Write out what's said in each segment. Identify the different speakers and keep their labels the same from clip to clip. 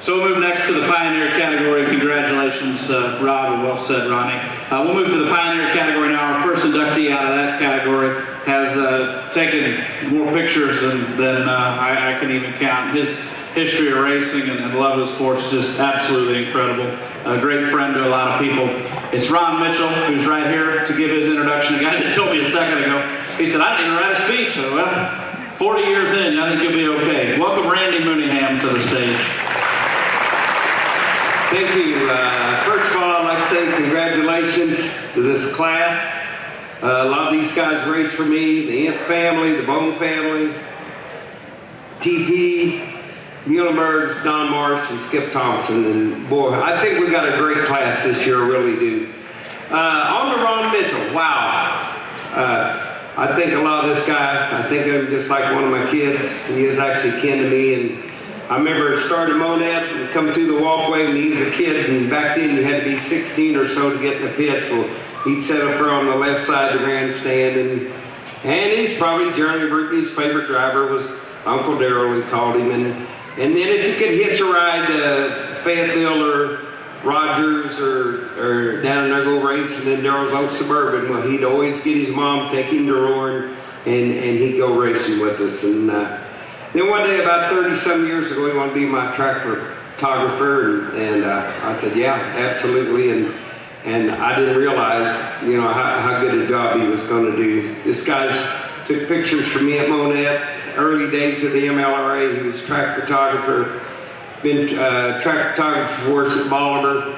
Speaker 1: So we'll move next to the Pioneer category. Congratulations, Rob, and well said, Ronnie. We'll move to the Pioneer category now. Our first inductee out of that category has taken more pictures than I can even count. His history of racing and love of the sports is just absolutely incredible. A great friend to a lot of people. It's Ron Mitchell, who's right here to give his introduction. A guy that told me a second ago, he said, I didn't even write a speech. So, well, 40 years in, I think you'll be okay. Welcome Randy Mooneyham to the stage.
Speaker 2: Thank you. First of all, I'd like to say congratulations to this class. A lot of these guys raced for me, the Ince family, the Bone family, TP, Muilenburg, Don Marsh, and Skip Thompson. And boy, I think we got a great class this year, really do. On to Ron Mitchell, wow. I think a lot of this guy, I think of him just like one of my kids. He is actually kin to me, and I remember starting Monette and coming through the walkway when he was a kid, and back then you had to be 16 or so to get in the pits. Well, he'd set up there on the left side of the grandstand, and he's probably Journey Ruby's favorite driver was Uncle Darrell, we called him. And then if you could hitch a ride to Fayetteville or Rogers or down there go racing in Darrell's old Suburban, well, he'd always get his mom, take him to Roaring, and he'd go racing with us. And then one day, about 30-some years ago, he wanted to be my track photographer, and I said, yeah, absolutely. And I didn't realize, you know, how good a job he was going to do. This guy's took pictures for me at Monette, early days of the MLRA. He was track photographer, been track photographer for us at Bolivar,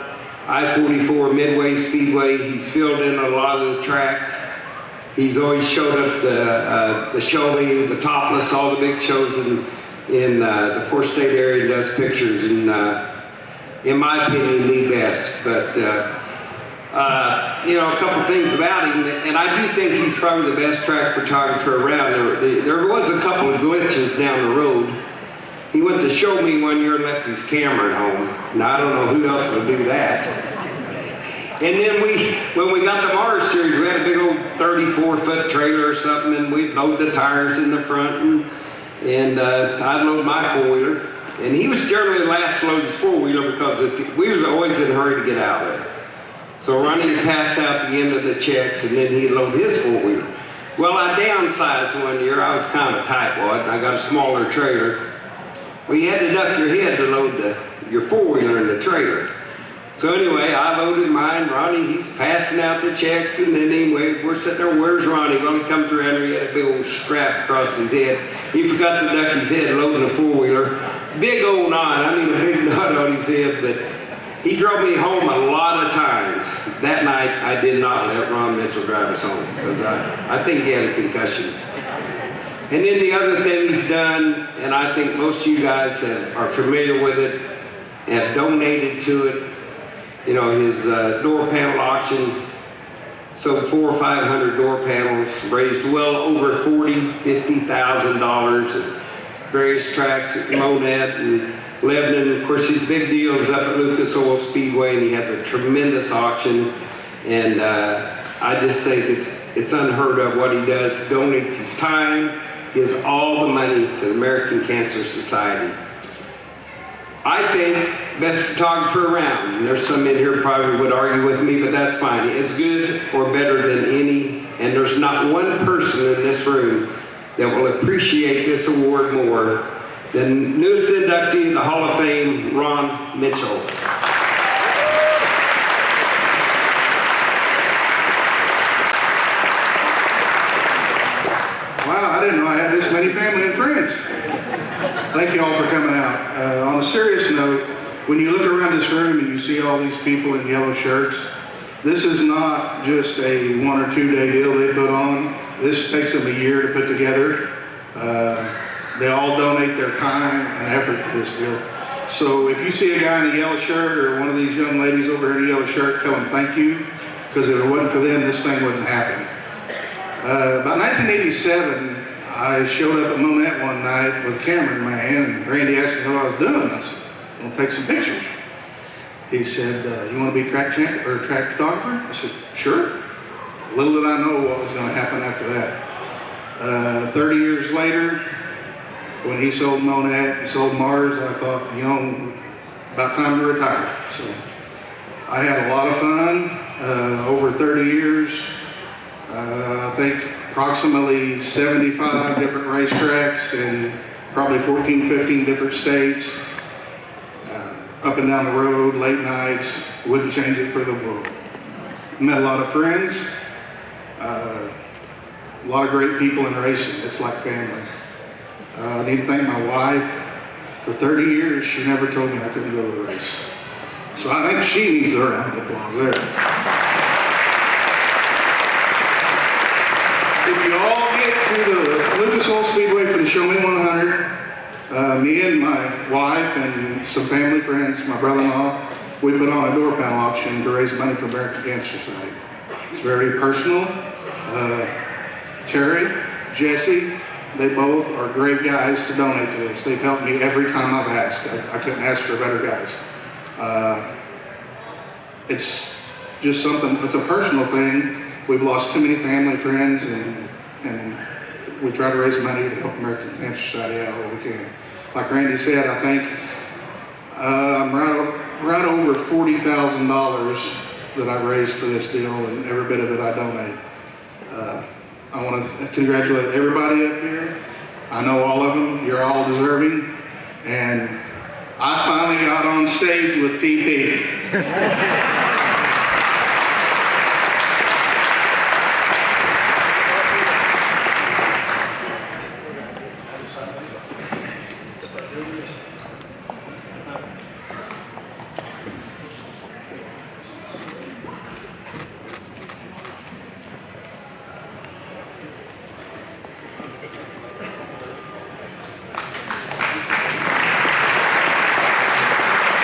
Speaker 2: I-44 Midway Speedway. He's filled in a lot of the tracks. He's always showed up the Showy, the Topless, all the big shows in the four-state area, and does pictures, and in my opinion, the best. But you know, a couple things about him, and I do think he's probably the best track photographer around. There was a couple of glitches down the road. He went to show me one year and left his camera at home. Now, I don't know who else would do that. And then when we got the Marsh series, we had a big old 34-foot trailer or something, and we'd load the tires in the front, and I'd load my four-wheeler. And he was generally the last to load his four-wheeler because we was always in a hurry to get out of there. So Ronnie would pass out the end of the checks, and then he'd load his four-wheeler. Well, I downsized one year. I was kind of a tightwad. I got a smaller trailer. Well, you had to duck your head to load your four-wheeler in the trailer. So anyway, I loaded mine. Ronnie, he's passing out the checks, and then anyway, we're sitting there, where's Ronnie? Well, he comes around there, he had a big old strap across his head. He forgot to duck his head loading a four-wheeler. Big old knot, I mean a big knot on his head, but he drove me home a lot of times. That night, I did not let Ron Mitchell drive us home, because I think he had a concussion. And then the other thing he's done, and I think most of you guys are familiar with it, have donated to it. You know, his door panel auction sold 400 or 500 door panels, raised well over $50,000 at various tracks at Monette and Lebanon. Of course, his big deal is up at Lucas Oil Speedway, and he has a tremendous auction. And I just think it's unheard of what he does. Donates his time, gives all the money to the American Cancer Society. I think best photographer around. And there's some in here probably would argue with me, but that's fine. It's good or better than any, and there's not one person in this room that will appreciate this award more than newest inductee in the Hall of Fame, Ron Mitchell.
Speaker 3: Wow, I didn't know I had this many family and friends. Thank you all for coming out. On a serious note, when you look around this room and you see all these people in yellow shirts, this is not just a 1 or 2 day deal they put on. This takes them a year to put together. They all donate their time and effort to this deal. So if you see a guy in a yellow shirt or one of these young ladies over here in a yellow shirt, tell them thank you, because if it wasn't for them, this thing wouldn't happen. About 1987, I showed up at Monette one night with a camera in my hand, and Randy asked me what I was doing. I said, "I'm gonna take some pictures." He said, "You want to be track photographer?" I said, "Sure." Little did I know what was going to happen after that. 30 years later, when he sold Monette and sold Marsh, I thought, you know, about time to retire. So I had a lot of fun over 30 years. I think approximately 75 different racetracks in probably 14, 15 different states. Up and down the road, late nights, wouldn't change it for the world. Met a lot of friends, a lot of great people in racing. It's like family. I need to thank my wife. For 30 years, she never told me I couldn't go to a race. So I think she needs a round of applause there. If you all get to the Lucas Oil Speedway for the Show Me 100, me and my wife and some family friends, my brother-in-law, we put on a door panel auction to raise money for American Cancer Society. It's very personal. Terry, Jesse, they both are great guys to donate to this. They've helped me every time I've asked. I couldn't ask for better guys. It's just something, it's a personal thing. We've lost too many family, friends, and we try to raise money to help American Cancer Society out where we can. Like Randy said, I think I'm right over $40,000 that I raised for this deal, and every bit of it I donate. I want to congratulate everybody up here. I know all of them. You're all deserving. And I finally got on stage with TP.